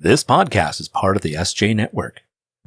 This podcast is part of the SJ Network.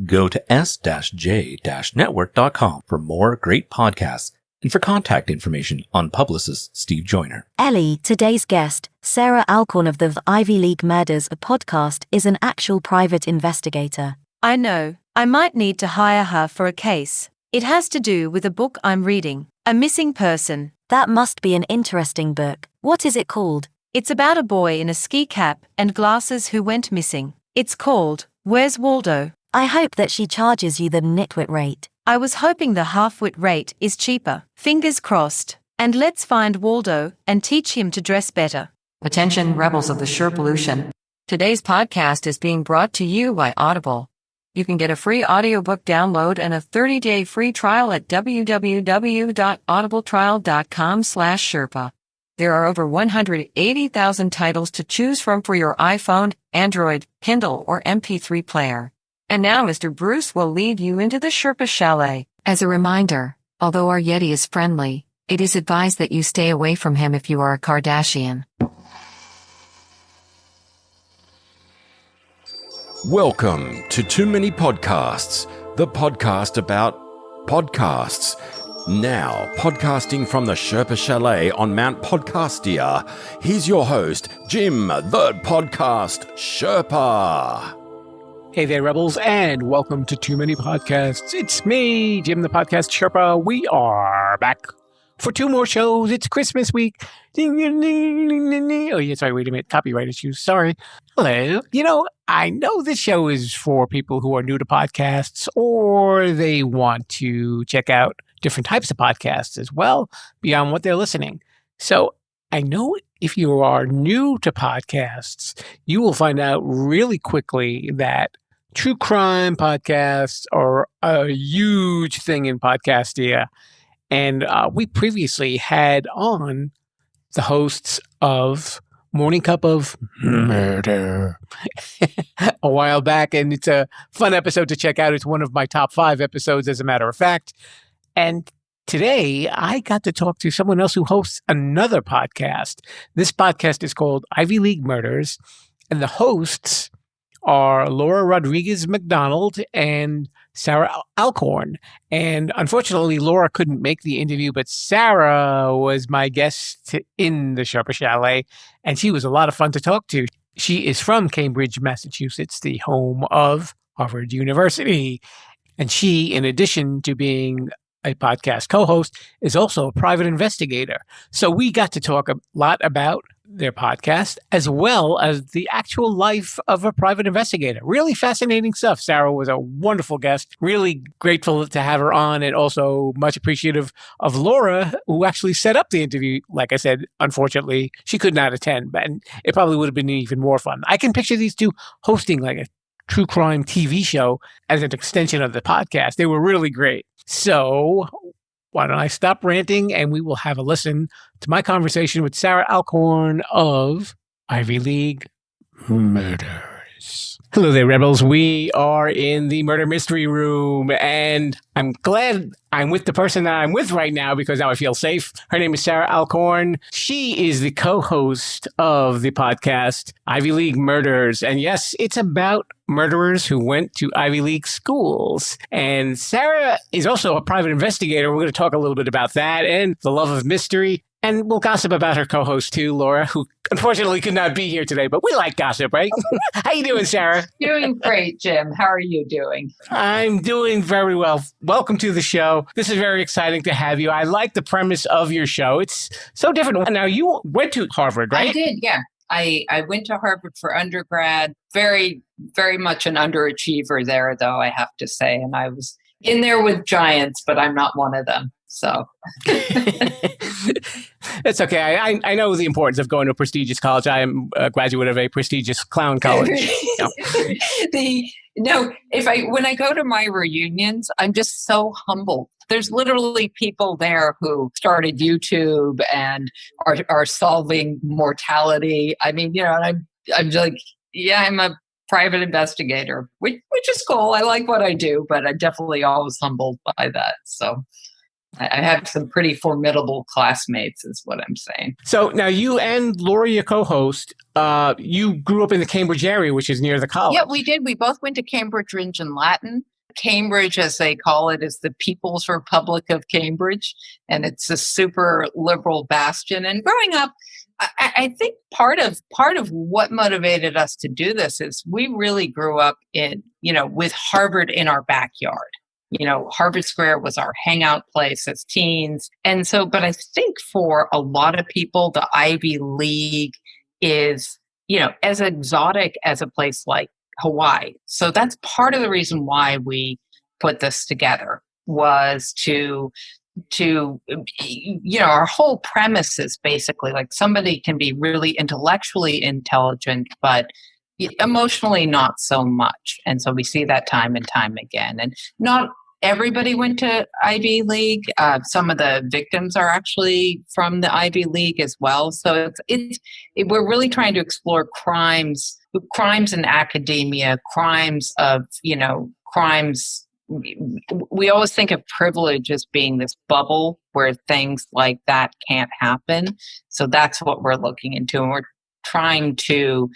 Go to s-j-network.com for more great podcasts and for contact information on publicist Steve Joyner. Ellie, today's guest, Sarah Alcorn of the Ivy League Murders podcast, is an actual private investigator. I know. I might need to hire her for a case. It has to do with a book I'm reading, A Missing Person. That must be an interesting book. What is it called? It's about a boy in a ski cap and glasses who went missing. It's called Where's Waldo? I hope that she charges you the nitwit rate. I was hoping the half-wit rate is cheaper. Fingers crossed. And let's find Waldo and teach him to dress better. Attention, rebels of the Sherpalution. Today's podcast is being brought to you by Audible. You can get a free audiobook download and a 30-day free trial at www.audibletrial.com/Sherpa. There are over 180,000 titles to choose from for your iPhone, Android, Kindle, or MP3 player. And now Mr. Bruce will lead you into the Sherpa Chalet. As a reminder, although our Yeti is friendly, it is advised that you stay away from him if you are a Kardashian. Welcome to Too Many Podcasts, the podcast about podcasts. Now, podcasting from the Sherpa Chalet on Mount Podcastia, here's your host, Jim, the podcast Sherpa. Hey there, Rebels, and welcome to Too Many Podcasts. It's me, Jim, the podcast Sherpa. We are back for 2 more shows. It's Christmas week. Oh, yeah, sorry, wait a minute. Copyright issues. Sorry. Hello. I know this show is for people who are new to podcasts or they want to check out different types of podcasts as well beyond what they're listening. So I know if you are new to podcasts, you will find out really quickly that true crime podcasts are a huge thing in Podcastia. And we previously had on the hosts of Morning Cup of Murder a while back. And it's a fun episode to check out. It's one of my top 5 episodes, as a matter of fact. And today I got to talk to someone else who hosts another podcast. This podcast is called Ivy League Murders. And the hosts are Laura Rodriguez McDonald and Sarah Alcorn. And unfortunately, Laura couldn't make the interview, but Sarah was my guest in the Sherpa Chalet, and she was a lot of fun to talk to. She is from Cambridge, Massachusetts, the home of Harvard University. And she, in addition to being a podcast co-host, is also a private investigator. So we got to talk a lot about their podcast, as well as the actual life of a private investigator. Really fascinating stuff. Sarah was a wonderful guest. Really grateful to have her on, and also much appreciative of Laura, who actually set up the interview. Like I said, unfortunately, she could not attend, but it probably would have been even more fun. I can picture these two hosting like a true crime TV show as an extension of the podcast. They were really great. So why don't I stop ranting and we will have a listen to my conversation with Sarah Alcorn of Ivy League Murders. Hello there, Rebels. We are in the murder mystery room, and I'm glad I'm with the person that I'm with right now because now I feel safe. Her name is Sarah Alcorn. She is the co-host of the podcast Ivy League Murders. And yes, it's about murderers who went to Ivy League schools. And Sarah is also a private investigator. We're going to talk a little bit about that and the love of mystery. And we'll gossip about her co-host too, Laura, who unfortunately could not be here today, but we like gossip, right? How you doing, Sarah? Doing great, Jim. How are you doing? I'm doing very well. Welcome to the show. This is very exciting to have you. I like the premise of your show. It's so different. Now, you went to Harvard, right? I did, yeah. I went to Harvard for undergrad. Very, very much an underachiever there, though, I have to say. And I was in there with giants, but I'm not one of them. So it's okay. I know the importance of going to a prestigious college. I am a graduate of a prestigious clown college. When I go to my reunions, I'm just so humbled. There's literally people there who started YouTube and are solving mortality. I mean, and I'm like, yeah, I'm a private investigator, which is cool. I like what I do, but I'm definitely always humbled by that. So. I have some pretty formidable classmates, is what I'm saying. So now you and Laura, your co-host, you grew up in the Cambridge area, which is near the college. Yeah, we did. We both went to Cambridge and Latin. Cambridge, as they call it, is the People's Republic of Cambridge, and it's a super liberal bastion. And growing up, I think part of what motivated us to do this is we really grew up with Harvard in our backyard. Harvard Square was our hangout place as teens. And so, but I think for a lot of people, the Ivy League is, as exotic as a place like Hawaii. So that's part of the reason why we put this together, was to our whole premise is basically like somebody can be really intellectually intelligent, but emotionally not so much. And so we see that time and time again. And not everybody went to Ivy League. Some of the victims are actually from the Ivy League as well. So we're really trying to explore crimes in academia, crimes. We always think of privilege as being this bubble where things like that can't happen. So that's what we're looking into. And we're trying to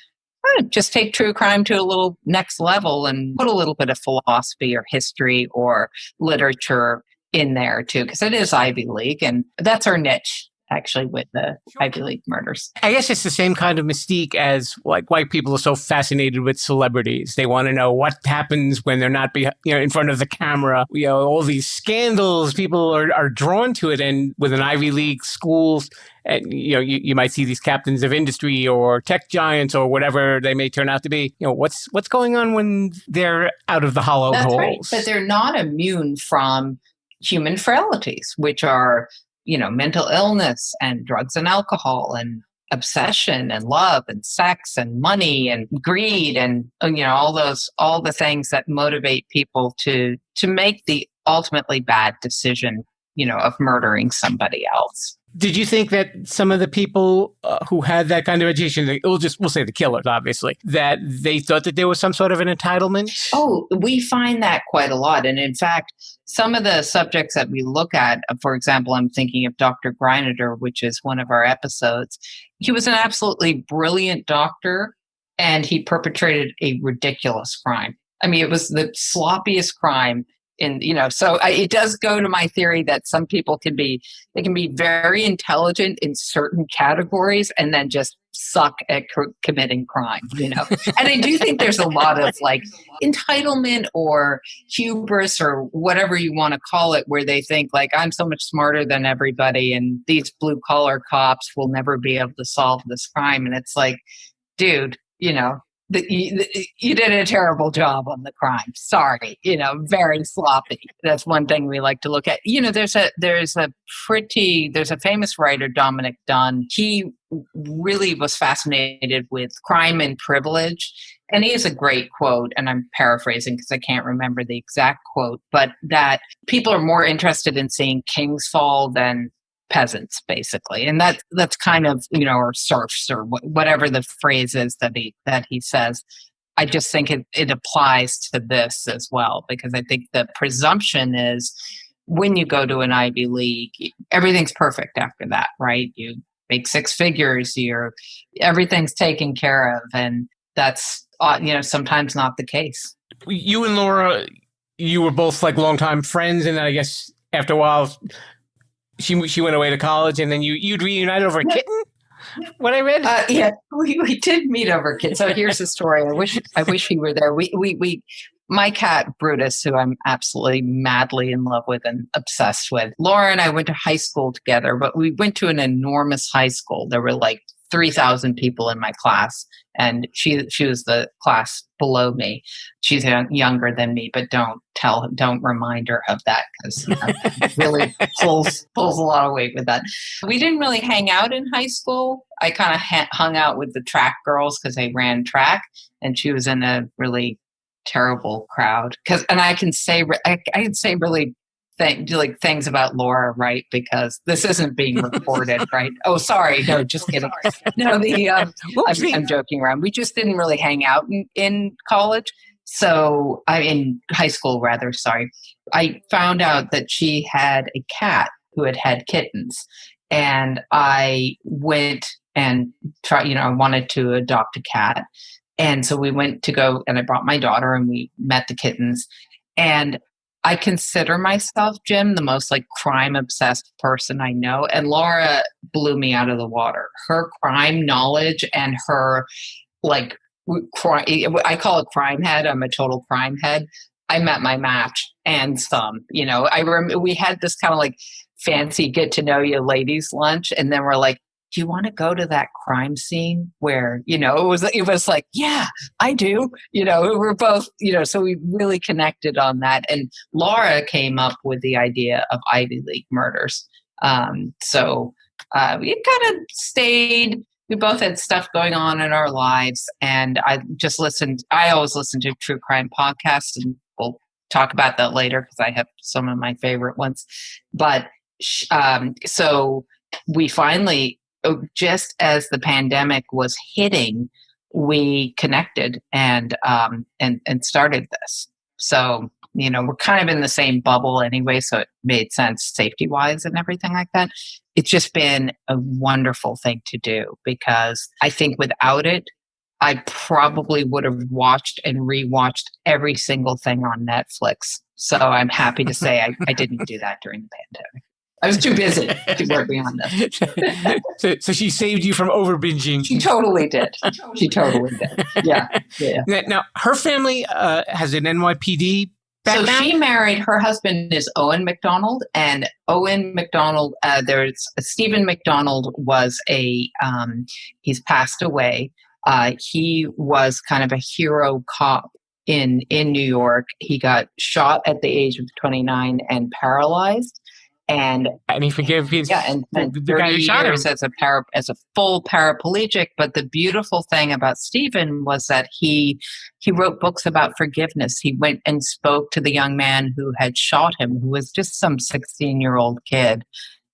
just take true crime to a little next level and put a little bit of philosophy or history or literature in there too, because it is Ivy League, and that's our niche actually with the Ivy League murders. I guess it's the same kind of mystique as like white people are so fascinated with celebrities. They want to know what happens when they're not in front of the camera. All these scandals, people are drawn to it. And with an Ivy League schools, and you might see these captains of industry or tech giants or whatever they may turn out to be. What's going on when they're out of the hollow That's holes? Right. But they're not immune from human frailties, which are mental illness and drugs and alcohol and obsession and love and sex and money and greed and all the things that motivate people to make the ultimately bad decision of murdering somebody else. Did you think that some of the people who had that kind of education, we'll say the killers, obviously, that they thought that there was some sort of an entitlement? Oh, we find that quite a lot. And in fact, some of the subjects that we look at, for example, I'm thinking of Dr. Greinader, which is one of our episodes. He was an absolutely brilliant doctor, and he perpetrated a ridiculous crime. I mean, it was the sloppiest crime. So it does go to my theory that some people can be very intelligent in certain categories and then just suck at committing crime, And I do think there's a lot of like entitlement or hubris or whatever you want to call it, where they think like, I'm so much smarter than everybody and these blue collar cops will never be able to solve this crime. And it's like, dude, you did a terrible job on the crime. Sorry, very sloppy. That's one thing we like to look at. There's a famous writer, Dominic Dunn. He really was fascinated with crime and privilege. And he has a great quote, and I'm paraphrasing because I can't remember the exact quote, but that people are more interested in seeing kings fall than peasants, basically. And that's kind of, or serfs or whatever the phrase is that he says. I just think it applies to this as well, because I think the presumption is when you go to an Ivy League, everything's perfect after that, right? You make six figures, everything's taken care of. And that's, sometimes not the case. You and Laura, you were both like longtime friends. And then I guess after a while, she went away to college, and then you'd reunite over a kitten. What I read? Yeah, we did meet over a kitten. So here's the story. I wish he were there. My cat Brutus, who I'm absolutely madly in love with and obsessed with. Laura and I went to high school together, but we went to an enormous high school. There were like 3,000 people in my class, and she was the class below me. She's younger than me, but don't remind her of that, because really pulls a lot of weight with that. We didn't really hang out in high school. I kind of hung out with the track girls because they ran track, and she was in a really terrible crowd. And I can say really things about Laura, right? Because this isn't being recorded, right? Oh, sorry. No, just kidding. No, I'm joking around. We just didn't really hang out in college. So I in high school, rather, sorry. I found out that she had a cat who had kittens. And I went and I wanted to adopt a cat. And so we went to go, and I brought my daughter, and we met the kittens. And I consider myself, Jim, the most like crime obsessed person I know. And Laura blew me out of the water. Her crime knowledge and her like crime, I call it crime head. I'm a total crime head. I met my match and some. I remember we had this kind of like fancy get to know you ladies lunch, and then we're like, do you want to go to that crime scene where, it was like, yeah, I do. We're both, so we really connected on that. And Laura came up with the idea of Ivy League murders. So we kind of stayed. We both had stuff going on in our lives. And I always listen to true crime podcasts, and we'll talk about that later because I have some of my favorite ones. But so we finally, just as the pandemic was hitting, we connected and started this. So, we're kind of in the same bubble anyway, so it made sense safety-wise and everything like that. It's just been a wonderful thing to do, because I think without it, I probably would have watched and rewatched every single thing on Netflix. So I'm happy to say I didn't do that during the pandemic. I was too busy to work beyond this. So she saved you from over binging. She totally did. She totally did. Yeah. Now, her family has an NYPD background? So she married, her husband is Owen McDonald, and Owen McDonald, there's Stephen McDonald was he's passed away. He was kind of a hero cop in New York. He got shot at the age of 29 and paralyzed. And he forgave his, and the guy who shot him as a full paraplegic. But the beautiful thing about Stephen was that he wrote books about forgiveness. He went and spoke to the young man who had shot him, who was just some 16-year-old kid,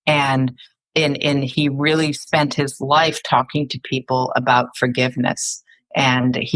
and he really spent his life talking to people about forgiveness. And at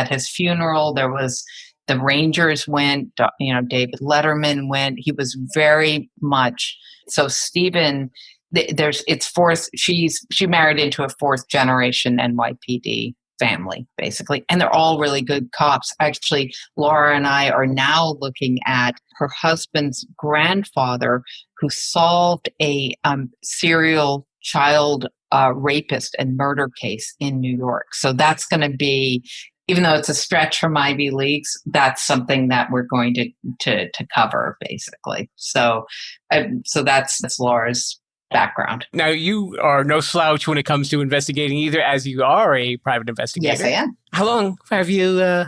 his funeral, there was. The Rangers went, David Letterman went. He was very much so. Stephen, she married into a fourth generation NYPD family, basically, and they're all really good cops. Actually, Laura and I are now looking at her husband's grandfather, who solved a serial child rapist and murder case in New York. So that's going to be. Even though it's a stretch from Ivy Leagues, that's something that we're going to cover, basically. So that's Laura's background. Now, you are no slouch when it comes to investigating either, as you are a private investigator. Yes, I am. How long have you...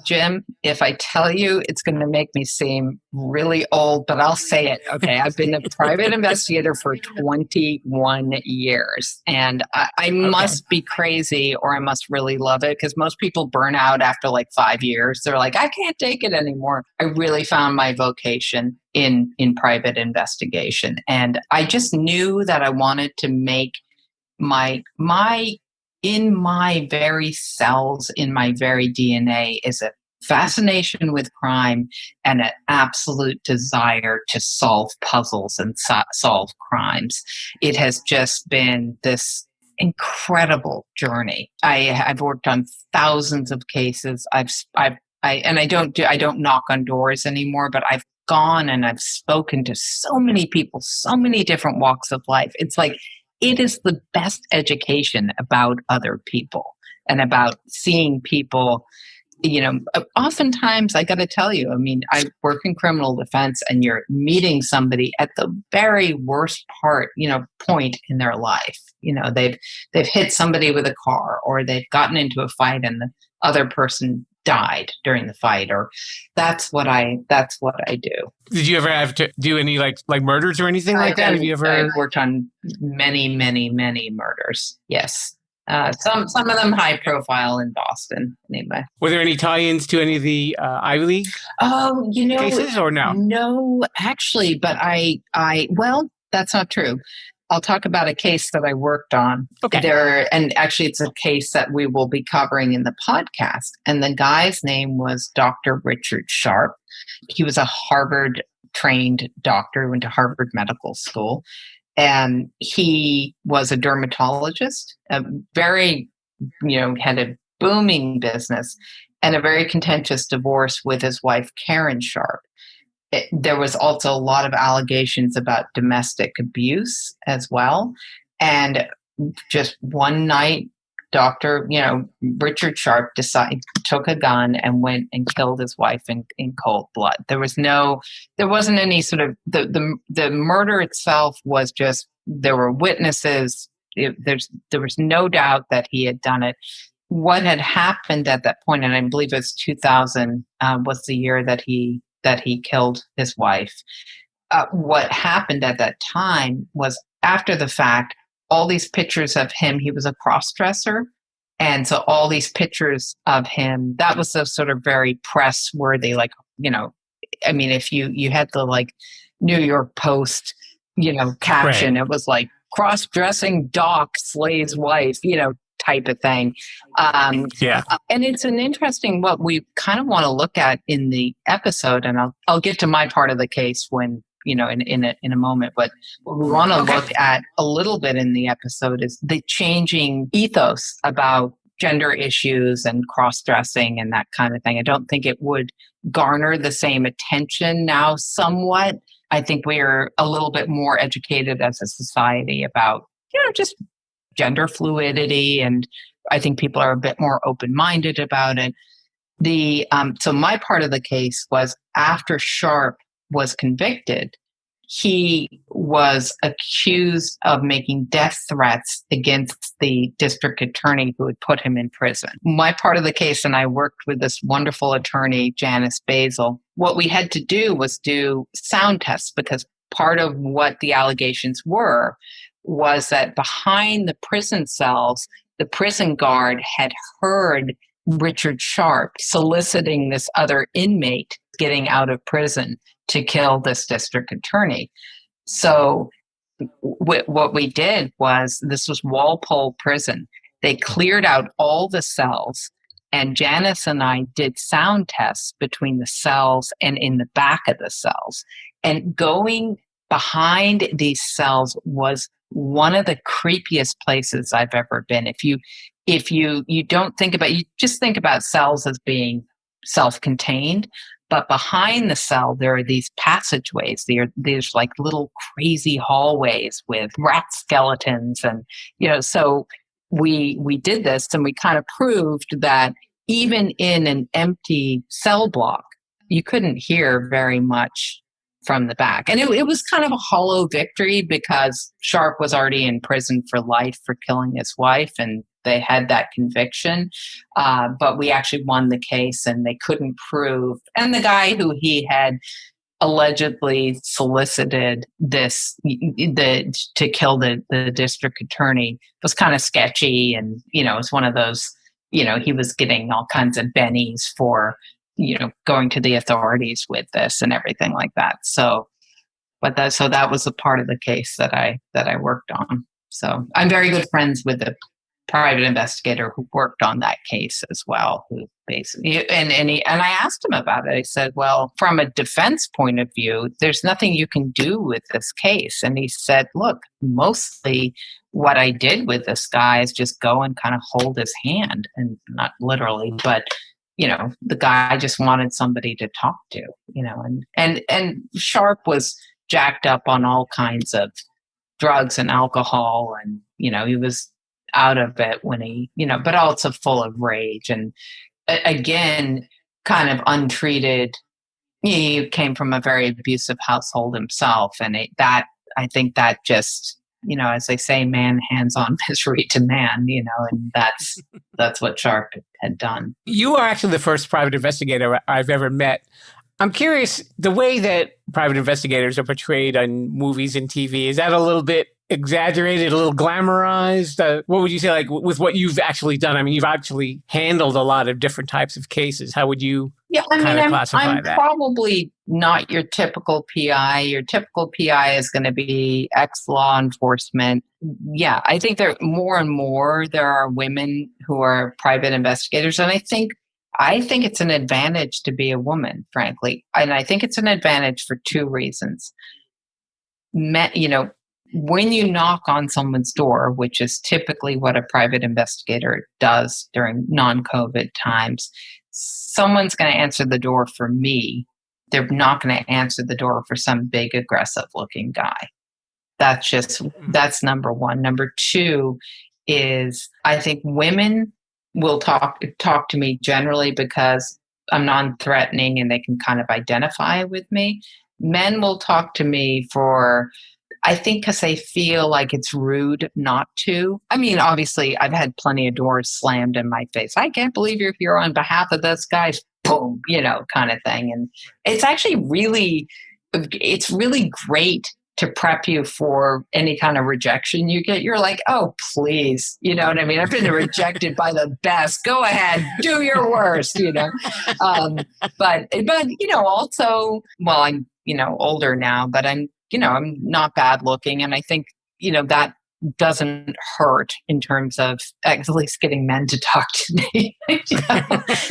Jim, if I tell you, it's going to make me seem really old, but I'll say it. Okay. I've been a private investigator for 21 years, and I must be crazy, or I must really love it, because most people burn out after like 5 years. They're like, I can't take it anymore. I really found my vocation in private investigation. And I just knew that I wanted to make in my very cells, in my very DNA, is a fascination with crime and an absolute desire to solve puzzles and solve crimes. It has just been this incredible journey. I've worked on thousands of cases. I don't knock on doors anymore, but I've gone and I've spoken to so many people, so many different walks of life. It's like, it is the best education about other people and about seeing people. Oftentimes, I got to tell you, I work in criminal defense, and you're meeting somebody at the very worst point in their life. They've hit somebody with a car, or they've gotten into a fight and the other person died during the fight, or that's what I do. Did you ever have to do any like murders or anything like that? Have you ever? I've worked on many, many, many murders. Yes. Some of them high profile in Boston, anyway. Were there any tie-ins to any of the Ivy League cases, or no? No, actually, but well, that's not true. I'll talk about a case that I worked on. Okay. And actually, it's a case that we will be covering in the podcast. And the guy's name was Dr. Richard Sharp. He was a Harvard-trained doctor, who went to Harvard Medical School. And he was a dermatologist, a very, had a booming business and a very contentious divorce with his wife, Karen Sharp. There was also a lot of allegations about domestic abuse as well. And just one night, Richard Sharp took a gun and went and killed his wife in cold blood. There wasn't any sort of, the murder itself was just, there were witnesses. There was no doubt that he had done it. What had happened at that point, and I believe it was 2000, was the year that he killed his wife. What happened at that time was, after the fact, all these pictures of him, he was a cross-dresser. And so all these pictures of him, that was a sort of very press worthy, if you had the New York Post, caption, right. It was like cross-dressing doc slays wife, type of thing. And it's an interesting, what we kind of want to look at in the episode, and I'll get to my part of the case when, in a moment, but what we want to look at a little bit in the episode is the changing ethos about gender issues and cross-dressing and that kind of thing. I don't think it would garner the same attention now somewhat. I think we are a little bit more educated as a society about, just gender fluidity, and I think people are a bit more open-minded about it. So my part of the case was, after Sharp was convicted, he was accused of making death threats against the district attorney who had put him in prison. My part of the case, and I worked with this wonderful attorney, Janice Basil, what we had to do was do sound tests, because part of what the allegations were was that behind the prison cells, the prison guard had heard Richard Sharp soliciting this other inmate getting out of prison to kill this district attorney. So what we did was, this was Walpole Prison. They cleared out all the cells, and Janice and I did sound tests between the cells and in the back of the cells. And going behind these cells was one of the creepiest places I've ever been. If you don't think about, you just think about cells as being self-contained, but behind the cell, there are these passageways. There's like little crazy hallways with rat skeletons. And, so we did this, and we kind of proved that even in an empty cell block, you couldn't hear very much from the back. And it was kind of a hollow victory, because Sharp was already in prison for life for killing his wife, and they had that conviction. But we actually won the case, and they couldn't prove. And the guy who he had allegedly solicited to kill the district attorney was kind of sketchy. And, it was one of those, he was getting all kinds of bennies for, going to the authorities with this and everything like that. So that was a part of the case that I worked on. So I'm very good friends with the private investigator who worked on that case as well, who basically, and I asked him about it. I said, well, from a defense point of view, there's nothing you can do with this case. And he said, look, mostly what I did with this guy is just go and kind of hold his hand, and not literally, but the guy just wanted somebody to talk to, and Sharp was jacked up on all kinds of drugs and alcohol, and, he was out of it when he, but also full of rage. And again, kind of untreated. He came from a very abusive household himself. And I think that just, as they say, man hands on misery to man, and that's what Sharp had done. You are actually the first private investigator I've ever met. I'm curious, the way that private investigators are portrayed on movies and TV, is that a little bit exaggerated, a little glamorized? What would you say, with what you've actually done? I mean, you've actually handled a lot of different types of cases. How would you Yeah, I mean, kind of classify I'm that? probably not your typical PI. Your typical PI is going to be ex-law enforcement. Yeah, I think there more and more there are women who are private investigators, and I think it's an advantage to be a woman, frankly, and I think it's an advantage for two reasons. You know, when you knock on someone's door, which is typically what a private investigator does during non-COVID times, someone's going to answer the door for me. They're not going to answer the door for some big, aggressive looking guy. That's number one. Number two is I think women will talk to me generally because I'm non-threatening and they can kind of identify with me. Men will talk to me for, I think, because they feel like it's rude not to. I mean, obviously, I've had plenty of doors slammed in my face. I can't believe you're here on behalf of this guy, boom, kind of thing. And it's actually it's really great to prep you for any kind of rejection you get. You're like, oh, please. You know what I mean? I've been rejected by the best. Go ahead, do your worst, But also, well, I'm, older now, but I'm not bad looking. And I think, that doesn't hurt in terms of at least getting men to talk to me.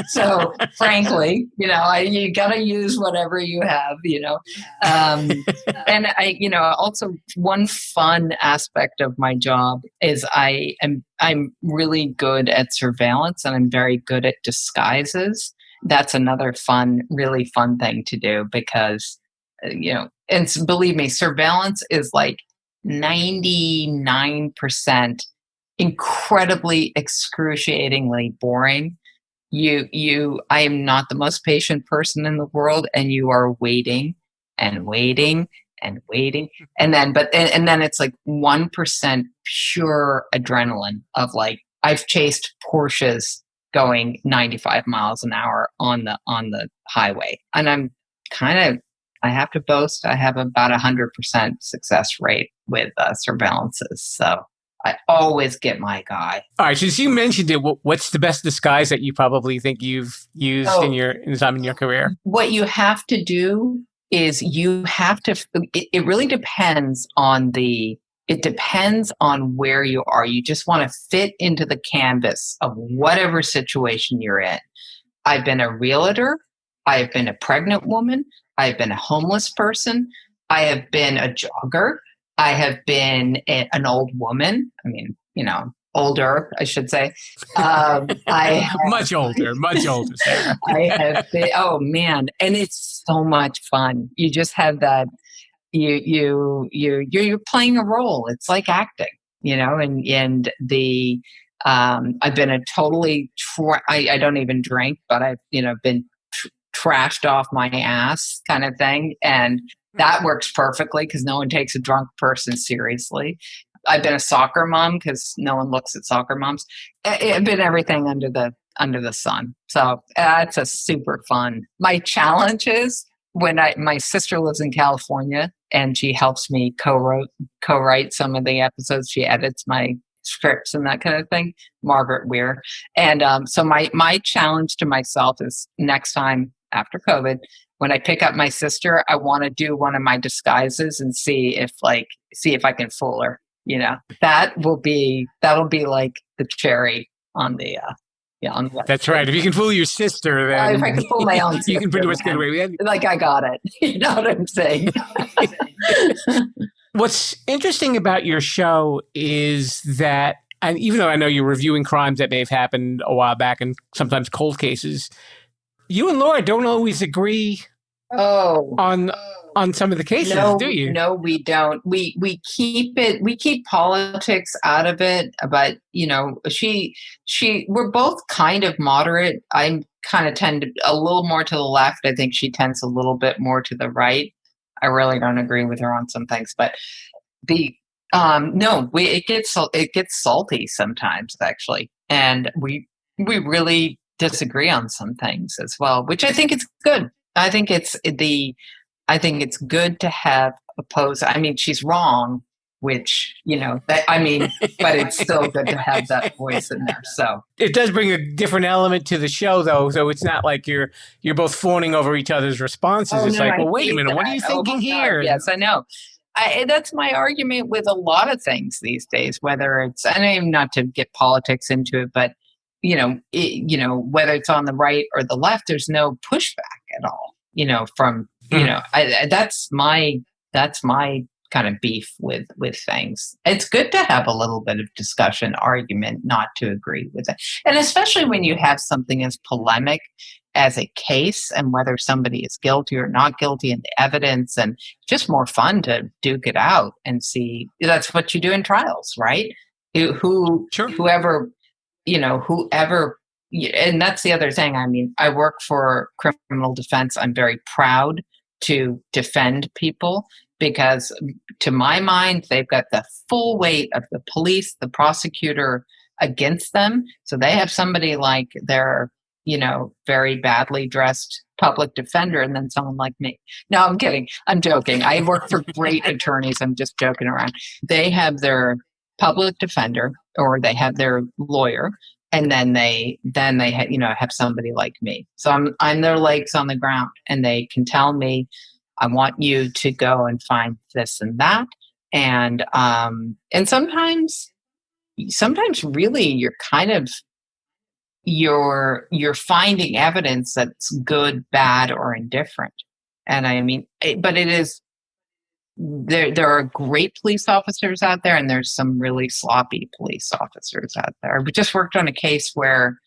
So frankly, you got to use whatever you have, and also one fun aspect of my job is I'm really good at surveillance and I'm very good at disguises. That's another really fun thing to do because, and believe me, surveillance is like 99% incredibly excruciatingly boring. I am not the most patient person in the world, and you are waiting and waiting and waiting. And then it's like 1% pure adrenaline of like, I've chased Porsches going 95 miles an hour on the highway. And I have to boast, I have about 100% success rate with surveillances. So I always get my guy. All right, since you mentioned it, what's the best disguise that you probably think you've used in your career? What you have to do is it really depends on where you are. You just want to fit into the canvas of whatever situation you're in. I've been a realtor. I've been a pregnant woman. I've been a homeless person. I have been a jogger. I have been an old woman. I mean, older, I should say. Much older, Sarah. I have been, oh man. And it's so much fun. You just have that, you're playing a role. It's like acting, and I've been a totally, I don't even drink, but I've, been trashed off my ass kind of thing. And that works perfectly because no one takes a drunk person seriously. I've been a soccer mom because no one looks at soccer moms. I've been everything under the sun. So it's a super fun. My challenge is my sister lives in California and she helps me co-write some of the episodes. She edits my scripts and that kind of thing. Margaret Weir. And so my challenge to myself is next time after COVID, when I pick up my sister, I want to do one of my disguises and see if I can fool her. That'll be like the cherry on the on the That's right. If you can fool your sister, then if I can fool my own sister, you can pretty much get away with it. Like I got it. You know what I'm saying? What's interesting about your show is that, and even though I know you're reviewing crimes that may have happened a while back and sometimes cold cases, you and Laura don't always agree on some of the cases, do you? No, we don't. We keep politics out of it, but we're both kind of moderate. I kind of tend to a little more to the left. I think she tends a little bit more to the right. I really don't agree with her on some things, but it gets salty sometimes actually, and we really disagree on some things as well, which I think is good. I think it's good to have opposed. I mean, she's wrong, which, but it's still good to have that voice in there. So it does bring a different element to the show, though. So it's not like you're both fawning over each other's responses. It's like, well, wait a minute, what are you thinking here? Yes, I know. That's my argument with a lot of things these days, whether it's, and I'm not to get politics into it, but, whether it's on the right or the left, there's no pushback at all, from, that's my kind of beef with things. It's good to have a little bit of discussion, argument, not to agree with it. And especially when you have something as polemic as a case and whether somebody is guilty or not guilty and the evidence, and just more fun to duke it out and see. That's what you do in trials, right? Whoever, and that's the other thing. I mean, I work for criminal defense. I'm very proud to defend people because to my mind, they've got the full weight of the police, the prosecutor against them. So they have somebody like their, very badly dressed public defender and then someone like me. No, I'm kidding. I'm joking. I work for great attorneys. I'm just joking around. They have their public defender or they have their lawyer. And then they have somebody like me. So I'm their legs on the ground and they can tell me, I want you to go and find this and that. And sometimes really you're kind of, you're finding evidence that's good, bad, or indifferent. And I mean, but it is, there are great police officers out there and there's some really sloppy police officers out there. We just worked on a case where,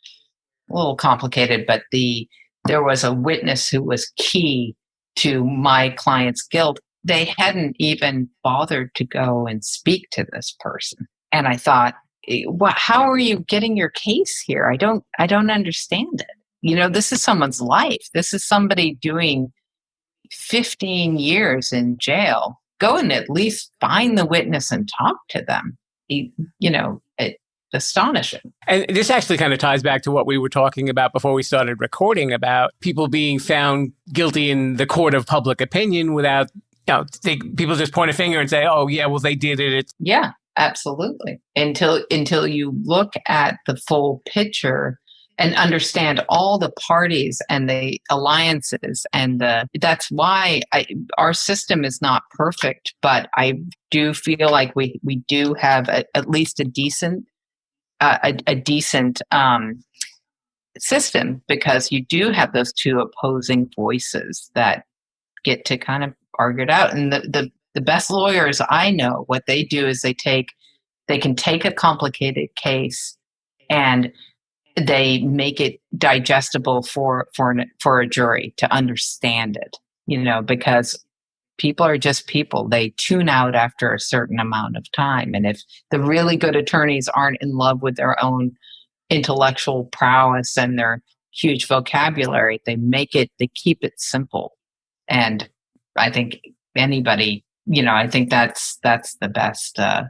a little complicated, but there was a witness who was key to my client's guilt. They hadn't even bothered to go and speak to this person. And I thought, how are you getting your case here? I don't understand it. This is someone's life. This is somebody doing 15 years in jail. Go and at least find the witness and talk to them. It's astonishing. And this actually kind of ties back to what we were talking about before we started recording about people being found guilty in the court of public opinion without, people just point a finger and say, oh, yeah, well, they did it. Yeah, absolutely. Until you look at the full picture and understand all the parties and the alliances and that's why our system is not perfect, but I do feel like we do have at least a decent system because you do have those two opposing voices that get to kind of argue it out. And the best lawyers I know, what they do is they can take a complicated case and they make it digestible for a jury to understand it, because people are just people. They tune out after a certain amount of time. And if the really good attorneys aren't in love with their own intellectual prowess and their huge vocabulary, they keep it simple. And I think anybody, I think that's the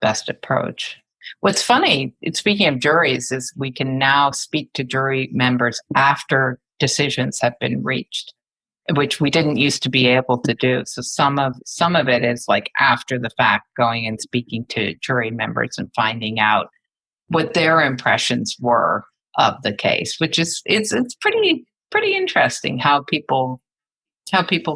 best approach. What's funny, speaking of juries, is we can now speak to jury members after decisions have been reached, which we didn't used to be able to do. So some of it is like after the fact, going and speaking to jury members and finding out what their impressions were of the case, which is it's pretty interesting how people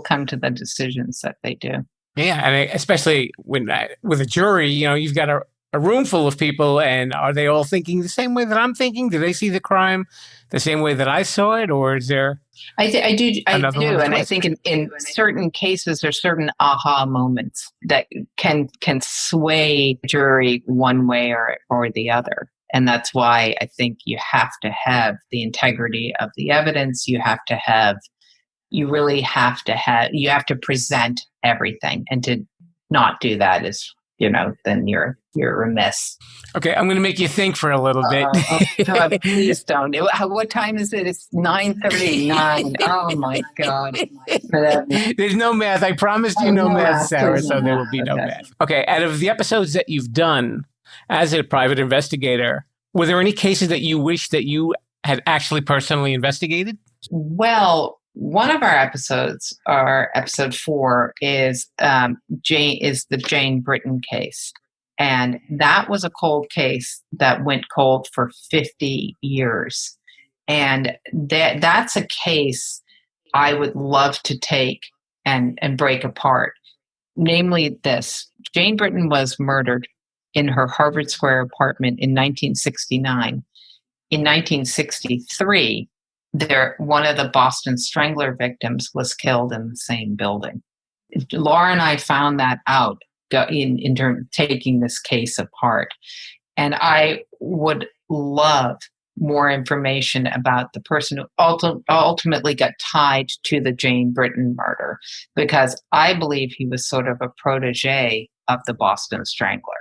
come to the decisions that they do. Yeah, and especially when with a jury, you've got a room full of people, and are they all thinking the same way that I'm thinking? Do they see the crime the same way that I saw it, or is there? I do, and I think in certain cases there's certain aha moments that can sway jury one way or the other, and that's why I think you have to have the integrity of the evidence. You have to present everything, and to not do that is, then you're remiss. Okay, I'm going to make you think for a little bit. God, please don't. What time is it? It's 9:39. Oh my God. There's no math. I promised you no math, Sarah, so there will be no math. Okay, out of the episodes that you've done as a private investigator, were there any cases that you wish that you had actually personally investigated? Well, One of our episodes, our episode 4, is the Jane Britton case. And that was a cold case that went cold for 50 years. And that's a case I would love to take and break apart. Namely this: Jane Britton was murdered in her Harvard Square apartment in 1969. In 1963, one of the Boston Strangler victims was killed in the same building. Laura and I found that out in terms of taking this case apart. And I would love more information about the person who ultimately got tied to the Jane Britton murder, because I believe he was sort of a protege of the Boston Strangler.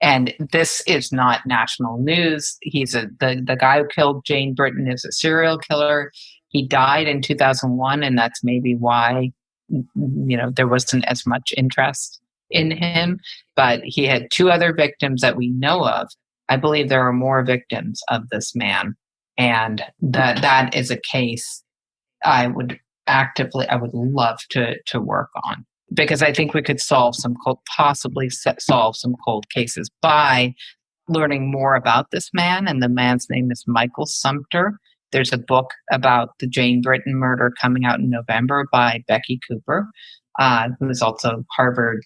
And this is not national news. He's the guy who killed Jane Britton is a serial killer. He died in 2001, and that's maybe why there wasn't as much interest in him. But he had 2 other victims that we know of. I believe there are more victims of this man, and that is a case I would love to work on, because I think we could possibly solve some cold cases by learning more about this man. And the man's name is Michael Sumter. There's a book about the Jane Britton murder coming out in November by Becky Cooper, who is also Harvard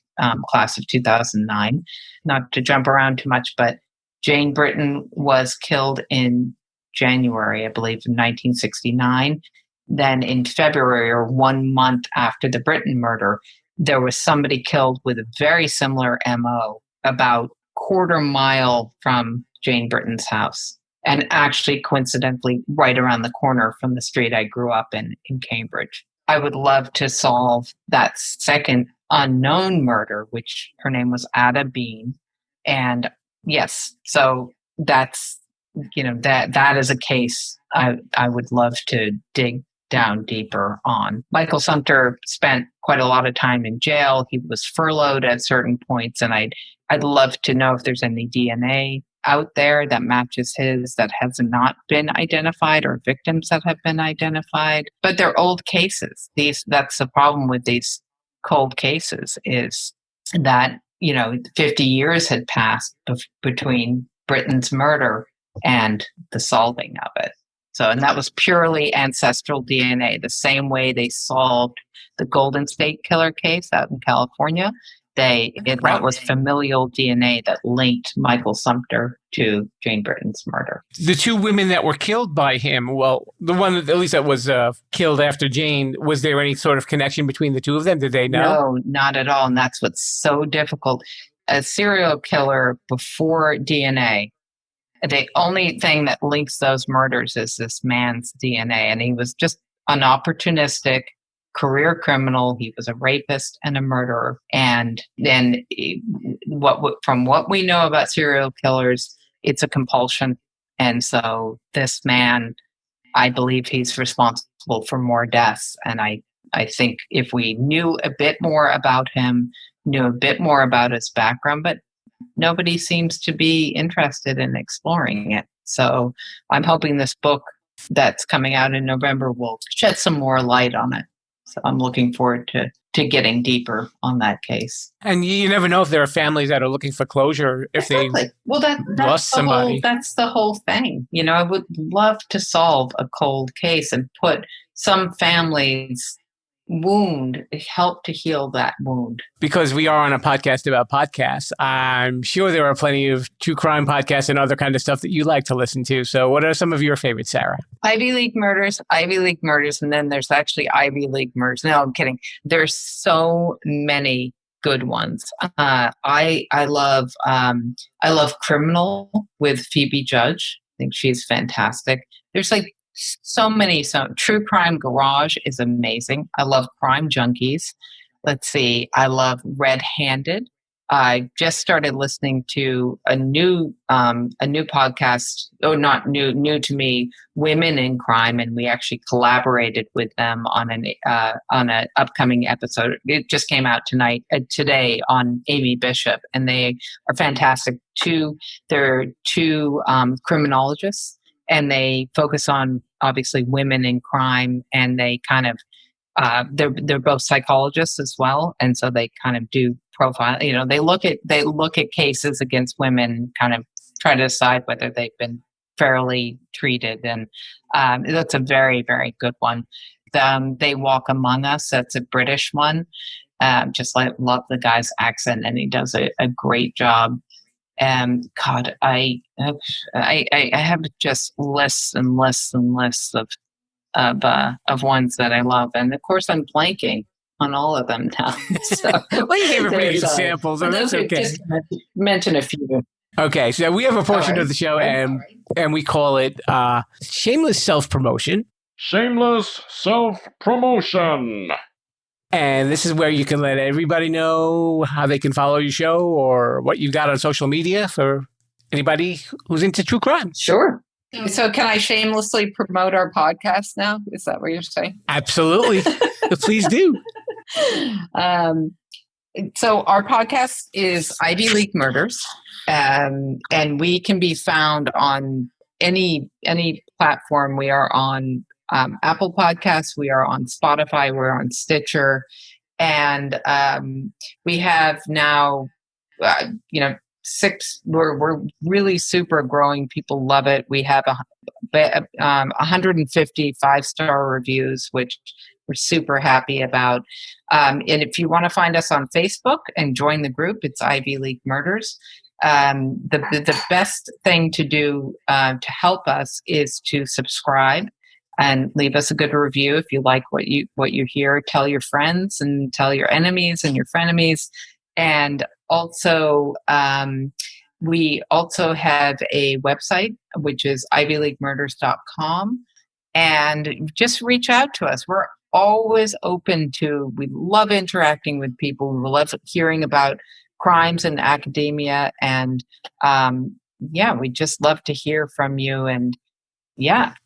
class of 2009. Not to jump around too much, but Jane Britton was killed in January, I believe, in 1969. Then in February, or 1 month after the Britton murder, there was somebody killed with a very similar MO about quarter mile from Jane Britton's house. And actually, coincidentally, right around the corner from the street I grew up in Cambridge. I would love to solve that second unknown murder, which her name was Ada Bean. And yes, so that's, that is a case I would love to dig down deeper on. Michael Sumter spent quite a lot of time in jail. He was furloughed at certain points, and I'd love to know if there's any DNA out there that matches his that has not been identified, or victims that have been identified. But they're old cases. That's the problem with these cold cases, is that 50 years had passed between Britton's murder and the solving of it. So, and that was purely ancestral DNA, the same way they solved the Golden State Killer case out in California. That was familial DNA that linked Michael Sumter to Jane Britton's murder. The 2 women that were killed by him, well, the one at least that was killed after Jane, was there any sort of connection between the 2 of them? Did they know? No, not at all. And that's what's so difficult. A serial killer before DNA, the only thing that links those murders is this man's DNA. And he was just an opportunistic career criminal. He was a rapist and a murderer. And then from what we know about serial killers, it's a compulsion. And so this man, I believe he's responsible for more deaths. And I think if we knew a bit more about him, knew a bit more about his background, but nobody seems to be interested in exploring it. So I'm hoping this book that's coming out in November will shed some more light on it. So I'm looking forward to getting deeper on that case. And you never know if there are families that are looking for closure if they lost somebody. That's the whole thing. I would love to solve a cold case and put some families' wound, help to heal that wound. Because we are on a podcast about podcasts, I'm sure there are plenty of true crime podcasts and other kind of stuff that you like to listen to. So what are some of your favorites, Sarah? Ivy League murders, and then there's actually Ivy League murders. No, I'm kidding. There's so many good ones. I love Criminal with Phoebe Judge. I think she's fantastic. There's so many. So True Crime Garage is amazing. I love Crime Junkies. Let's see. I love Red Handed. I just started listening to a new podcast. Oh, not new to me. Women in Crime, and we actually collaborated with them on an upcoming episode. It just came out today on Amy Bishop, and they are fantastic. They're two criminologists, and they focus on obviously women in crime, and they kind of they're both psychologists as well, and so they kind of do profile. They look at cases against women, kind of try to decide whether they've been fairly treated, and that's a very, very good one. They Walk Among Us. That's a British one. Just love the guy's accent, and he does a great job. And God, I have just lists and lists and lists of ones that I love, and of course I'm blanking on all of them now. So, well, you gave a pretty good sample, so that's okay. Just mention a few. Okay, so we have a portion of the show, and we call it shameless self-promotion. Shameless self-promotion. And this is where you can let everybody know how they can follow your show or what you've got on social media for anybody who's into true crime. Sure. So can I shamelessly promote our podcast now? Is that what you're saying? Absolutely. Please do. So our podcast is Ivy League Murders, and we can be found on any platform. We are on Apple Podcasts, we are on Spotify, we're on Stitcher, and we have now, we're really super growing. People love it. We have 150 5-star reviews, which we're super happy about. And if you want to find us on Facebook and join the group, it's Ivy League Murders. The best thing to do to help us is to subscribe and leave us a good review if you like what you hear. Tell your friends and tell your enemies and your frenemies. And also, we also have a website, which is ivyleaguemurders.com. And just reach out to us. We're always open to, we love interacting with people. We love hearing about crimes in academia. And we just love to hear from you. And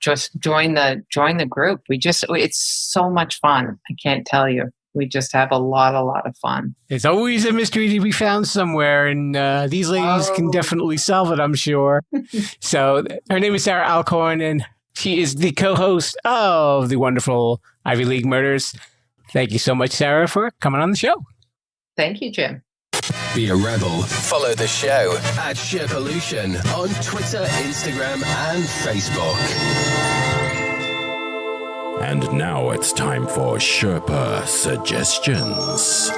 just join the group. It's so much fun. I can't tell you. We just have a lot of fun. There's always a mystery to be found somewhere, and these ladies can definitely solve it, I'm sure. So her name is Sarah Alcorn, and she is the co-host of the wonderful Ivy League Murders. Thank you so much, Sarah, for coming on the show. Thank you, Jim. Be a rebel. Follow the show at Sherpalution on Twitter, Instagram, and Facebook. And now it's time for Sherpa Suggestions.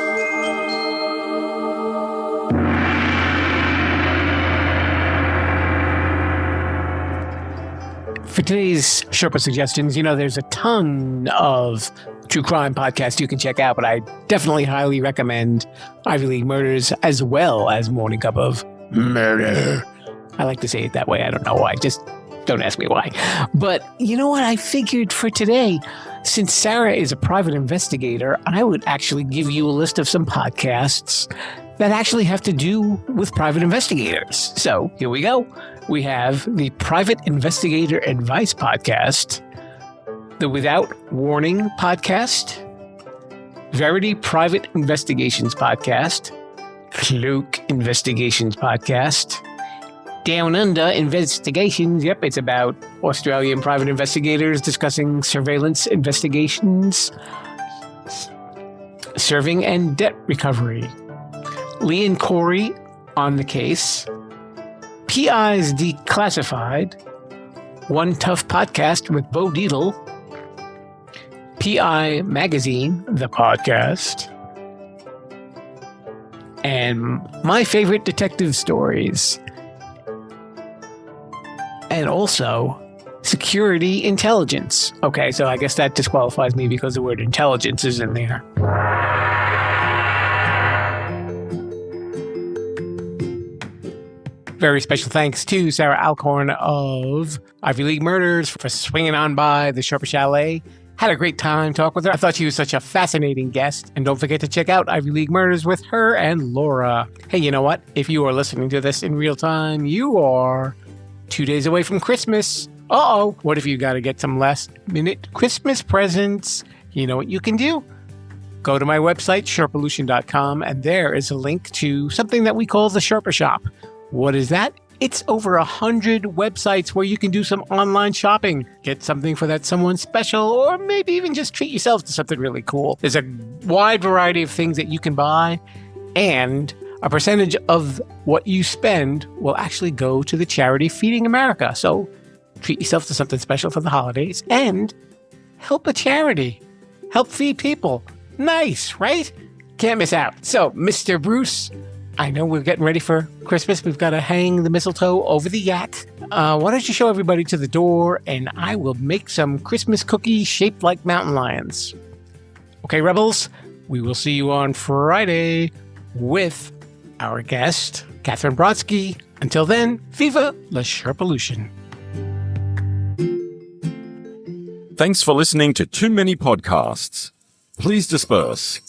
For today's Sherpa Suggestions, there's a ton of true crime podcasts you can check out, but I definitely highly recommend Ivy League Murders as well as Morning Cup of Murder. I like to say it that way. I don't know why. Just don't ask me why. But you know what? I figured for today, since Sarah is a private investigator, I would actually give you a list of some podcasts that actually have to do with private investigators. So here we go. We have the Private Investigator Advice Podcast, the Without Warning Podcast, Verity Private Investigations Podcast, Cloak Investigations Podcast, Down Under Investigations. Yep, it's about Australian private investigators discussing surveillance investigations, serving and debt recovery. Lee and Corey on the Case, PI's Declassified, One Tough Podcast with Bo Dietl, PI Magazine, the podcast, and My Favorite Detective Stories, and also Security Intelligence. Okay, so I guess that disqualifies me because the word intelligence is in there. Very special thanks to Sarah Alcorn of Ivy League Murders for swinging on by the Sherpa Chalet. Had a great time talking with her. I thought she was such a fascinating guest. And don't forget to check out Ivy League Murders with her and Laura. Hey, you know what? If you are listening to this in real time, you are 2 days away from Christmas. Uh-oh. What if you got to get some last-minute Christmas presents? You know what you can do? Go to my website, Sherpalution.com, and there is a link to something that we call the Sherpa Shop. What is that? It's over 100 websites where you can do some online shopping, get something for that someone special, or maybe even just treat yourself to something really cool. There's a wide variety of things that you can buy, and a percentage of what you spend will actually go to the charity Feeding America. So treat yourself to something special for the holidays and help a charity. Help feed people. Nice, right? Can't miss out. So, Mr. Bruce, I know we're getting ready for Christmas. We've got to hang the mistletoe over the yak. Why don't you show everybody to the door, and I will make some Christmas cookies shaped like mountain lions. Okay, Rebels, we will see you on Friday with our guest, Catherine Brodsky. Until then, viva la Sherpalution. Thanks for listening to Too Many Podcasts. Please disperse.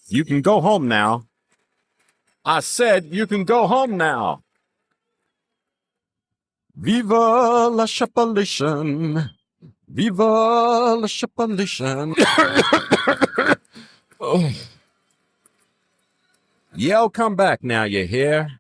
You can go home now. I said you can go home now. Viva la Sherpalution. Viva la Sherpalution. Oh. Yeah, I'll come back now, you hear?